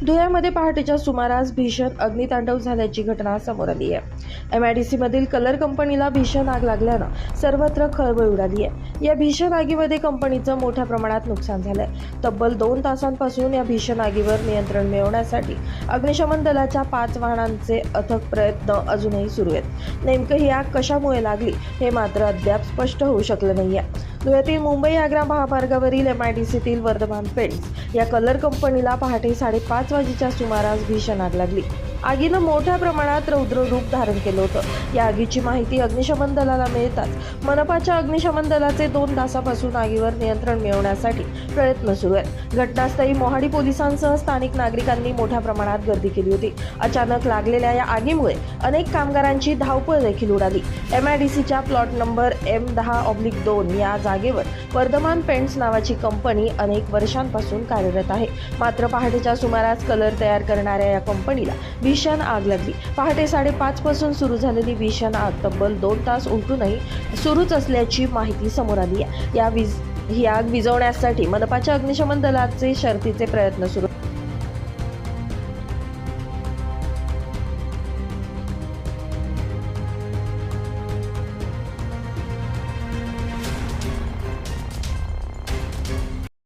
धुळ्यामध्ये पहाटेच्या सुमारास भीषण अग्नितांडव झाल्याची घटना समोर आली आहे। MIDC मधील कलर कंपनीला भीषण आग लागल्यानं सर्वत्र खळबळ उडाली आहे। या भीषण आगीमध्ये कंपनीचं मोठ्या प्रमाणात नुकसान झालंय। तब्बल 2 तासांपासून या भीषण आगीवर नियंत्रण मिळवण्यासाठी अग्निशमन दलाच्या 5 वाहनांचे अथक प्रयत्न अजूनही सुरू आहेत। नेमकं ही आग कशामुळे लागली हे मात्र अद्याप स्पष्ट होऊ शकलं नाहीये। धुळ्यातील मुंबई-आग्रा महामार्गावरील MIDCतील वर्धमान पेंट्स या कलर कंपनीला पहाटे 5:30 वाजेच्या सुमारास भीषण आग लागली। आगीनं मोठ्या प्रमाणात रौद्र रूप धारण केलं होतं। या आगीची माहिती अग्निशमन दलाला मिळताच मनपाच्या अग्निशमन दलाचे 2 तासापासून आगीवर नियंत्रण मिळवण्यासाठी प्रयत्न सुरू आहेत। घटनास्थळी मोहाडी पोलिसांसह स्थानिक नागरिकांनी मोठ्या प्रमाणात गर्दी केली होती। अचानक लागलेल्या या आगीमुळे अनेक कामगारांची धावपळ देखील उडाली। MIDCच्या प्लॉट नंबर M10/2 या जागेवर वर्धमान पेंट्स नावाची कंपनी अनेक वर्षांपासून कार्यरत आहे। मात्र पहाटेच्या सुमारास कलर तयार करणाऱ्या या कंपनीला भीषण आग लागली। पहाटे 5:30 पासून सुरू झालेली भीषण आग तब्बल 2 तास उलटूनही सुरूच असल्याची माहिती समोर आली आहे। ही आग विझवण्यासाठी मनपाच्या अग्निशमन दलाचे शर्थीचे प्रयत्न सुरू